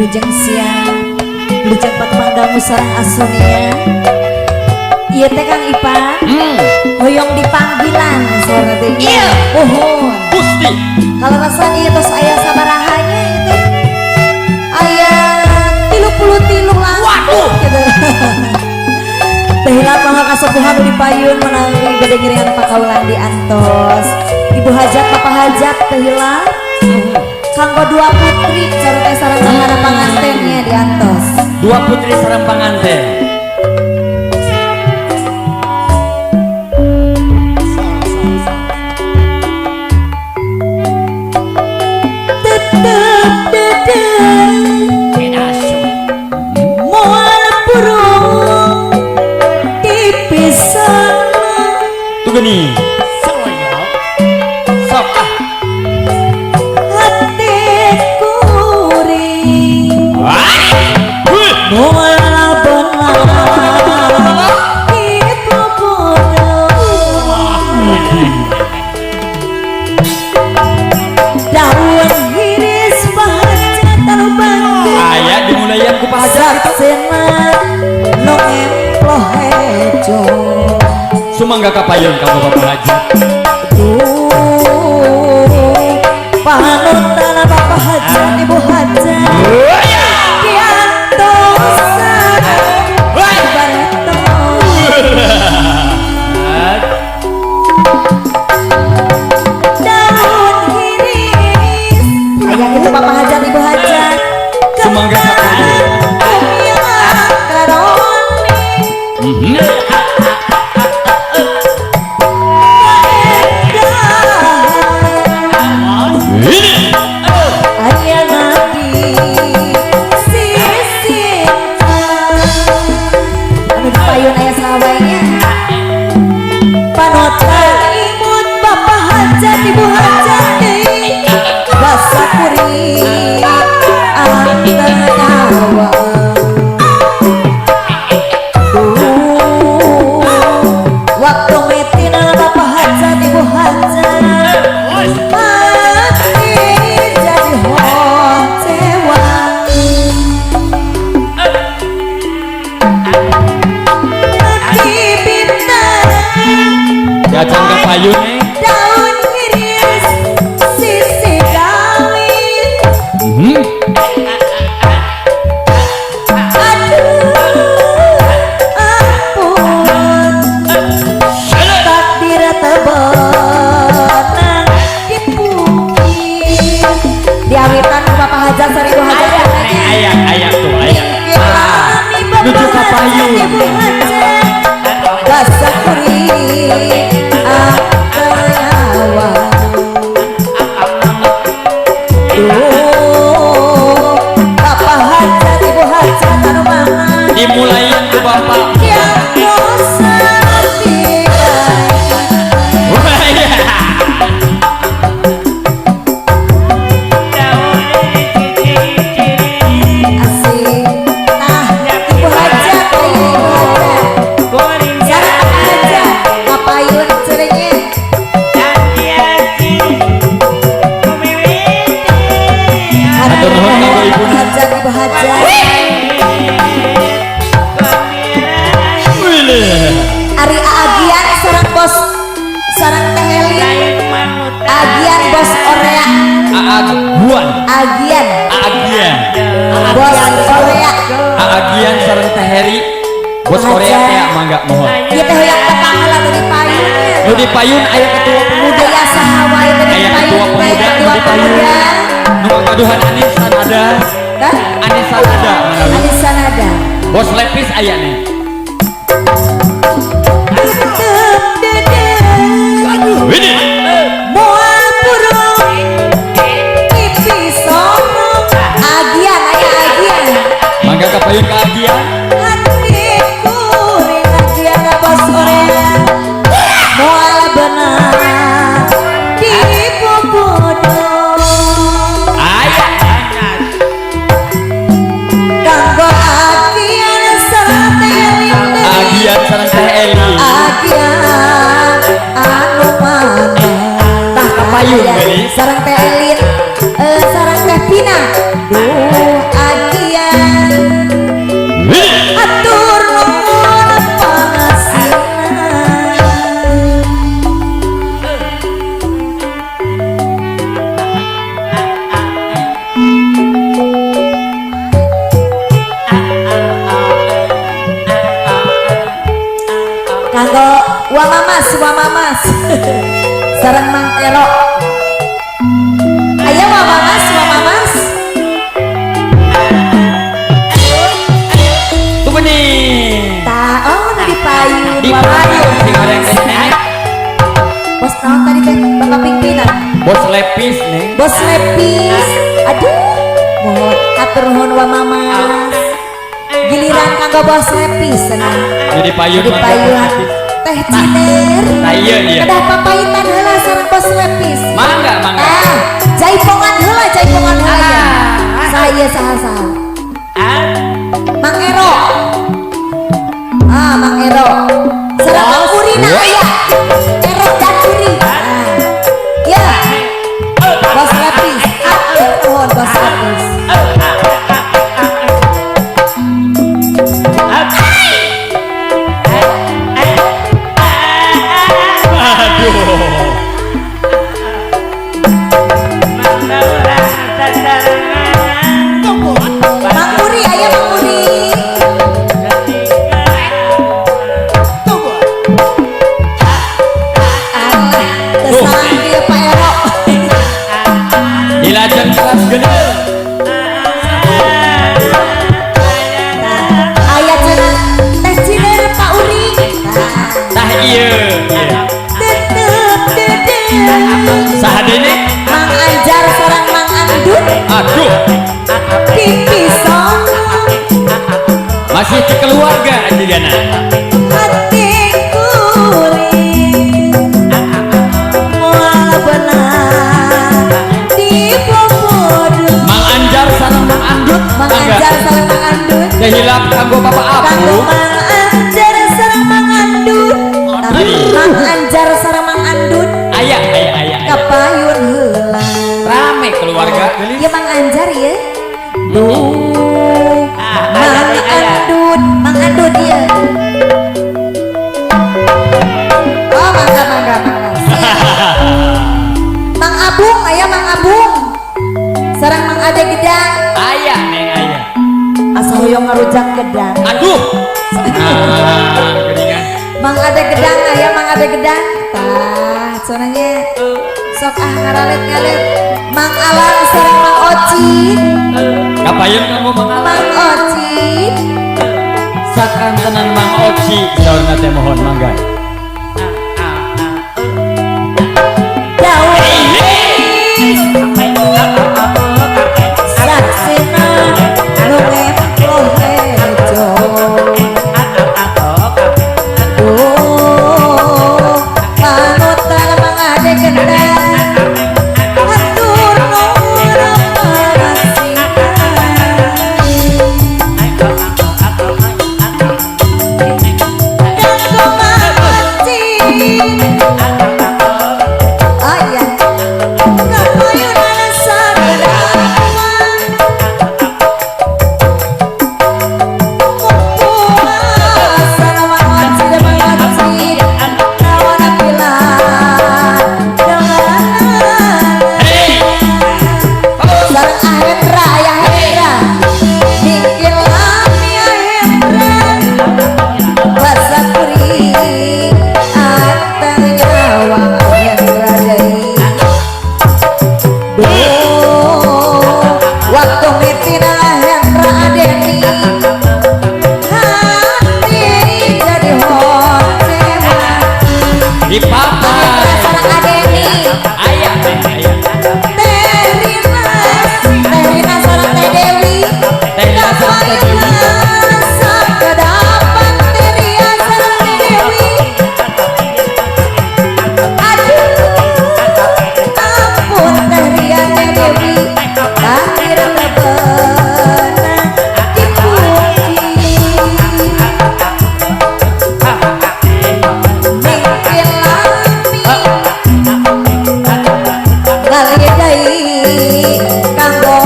Lujeng siang, lujeng patmangga musarang asunia. Iya teh Kang Ipa, hoyong dipanggilan sore teh. Iya, pohon. Gusti. Kalau rasanya itu ayah sabarahanya itu, ayah 33 lah. Waduh. Gitu. Tehila pangga kasepuhan di payun menanggung gede ngirian pakaulan di antos. Ibu hajat, bapak hajat tehila. Kanggo dua putri cara sareng mana pangantennya di antos. Dua putri sareng panganten. Tetep dedeng moal burung dipisah. Tuh gini. Sok ah. Sumangga kapayun kamu bapak haji. Panutan bapak haji, ibu haji. Kiantosan, daun iris. Ayah itu bapak haji, ibu haji. Sumangga kapayun. Ibu hajat basa kuri antara waktu metin bapak hajat ibu hajat mati jadi hocewa mati bintang Jajang kapayun nih. daun iris sisi kawin. Aduh ampun takdir tebenang dipukir diawitan bapak hajat seribu hajat Ayak tuh ayak. lucu kapayun ibu hajat basah kuri bapak hajat ibu hajat anu mana Dimulain ke bapak. yang dosa asik. Nah ibu hajat ibu hajat sarang hajat kapayun ceringin ibu hajat ibu hajat Ari agian sarang bos sarang teheli agian bos Korea Agian. bos Korea Agian sareng teheri. Bos Korea teh mangga mohon. ieu teh hoyong tetangga nu di payun Nu di payun aya ketua pemuda. aya sahawa itu di Aya payun ketua pemuda nu ketua di payun. pemuda Nu ngaduhan Anisan ada. Hah? Anisan ada. Anisan ada Bos Lepis aya nih. Ini. moal burung pipis sono agian aya agian Mangga kapayun ka agian. hatiku ring agian bos Korea moal benar di pupudo Aya. kanggo agian sarate Kanggo Wamamas sareng Mang Ero. Ayo Wamamas Tunggu nih. taon di payun Di Wamamas. payun sing goreng teh. Bos naon tadi teh Bapak pimpinan Bos lepis nih. Bos Lepis. Aduh mohon atur nuhun Wamamas. Giliran kanggo Bos Lepis senang Jadi payun. di payun teh ciner. Nah iya. Kedah papaitan heula sareng Bos Lepis. Mangga. Jaipongan heula ya. Saya saha-saha. Mang Ero. Mang Ero. Sareng Mang Urina aya. Ero dan Uri. Ya. Bos Lepis. Mohon Bos Lepis. Mang Uri aya Mang Uri. Kesang dia Pak Ero. Dilajeng keras gede. Aya cenah teh ciner Pak Uri. Tah iya. Tetep dedek. Saha deui nih? Mang Anjar sareng Mang Andut. Aduh, Pipison masih di keluarga anjigana. hati kuring moal benar di popodung. Mang Anjar sareng Mang Andut. Mang Anjar sareng Mang Andut. Teh hilap kanggo Bapak Kanggo Abu. Mang Anjar sareng Mang Andut. Tapi Mang Anjar sareng Mang Andut Aya. kapayun heula. Rame keluarga geulis. Ieu Mang Anjar ya. Duh, Mang Andut ya. Oh, mangga. Mang Abung, aya Mang Abung. Sareng Mang Ade Gedang. Aya neng aya. Asa hoyong ngarujak gedang. Aduh. Geuningan. Mang Ade Gedang, aya Mang Ade Gedang. Tah, sonanya sok ngaralet. Mang Alan sareng Mang Ocit. Kapayun kanggo Mang Alan. Mang Ocit. Sakantenan Mang Oci saurna teh mohon mangga. Daun saksina luwih hejo. Panutan Mang Ade Gedang. Atur nuhun pangasingan. Kanggo Mang Ocit. Oh iya. Kapayunan sareng mumpung sareng Mang Ocit. Kawan pilar dengan sareng Hendra ya Hendra. Bikin lami ya Hendra. Basa kuring atang nyawa Hendra deui. Duh, waktu mitina Hendra Deni hati jadi hocewa. Di papa. Sareng Adeni Aya. Teh Rina sareng Teh Dewi. Teh Rina sareng Teh Dewi. Sakedapan Teh Ria sareng Teh Dewi. Aduh, ampun Teh Ria Teh Dewi. Lahir bebenah di bumi. Mingkin lami balik deui kanggo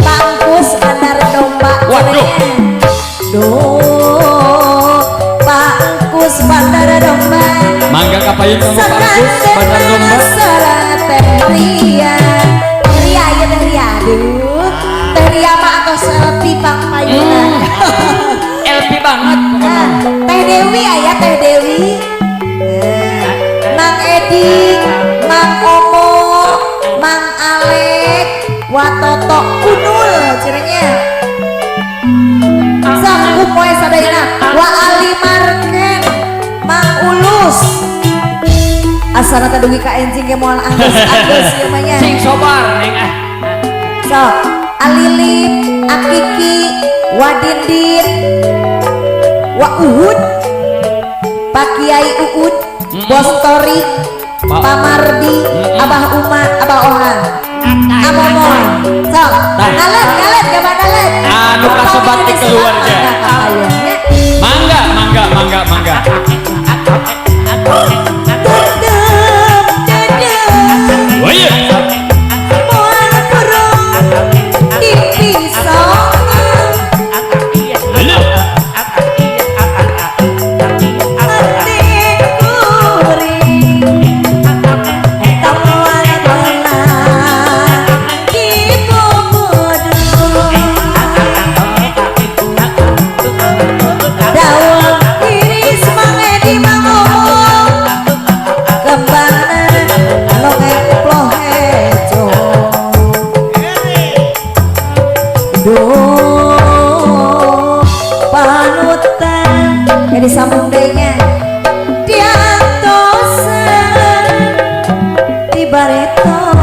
Pangkus Bandar Domba. Waduh. Duh, Pangkus Bandar Domba. Mangga kapayun kanggo Pangkus Bandar Domba. Sareng Teh Ria. Teh Ria ya Teh Ria. Aduh, Teh Ria mah atos selfie pang payunan. LP banget. Teh Dewi Watoto kunul cirenya Sang kumoe sadayana wa Ali Marken Mang Ulus asana teh dugi ka enjing ge moal anggeus ieu mah nya Sing sobar neng ah. so Alilip Akiki Wadindin Wa Uhud Pak Kiai Uud Bos Tori Pamardi Abah Uma Abah Ohan Amomoy so ngalet gaban Anu kasebat di keluarga. Mangga. Oh iya. Moal burung dipisah Lho. disambung dehnya diantosan di bareto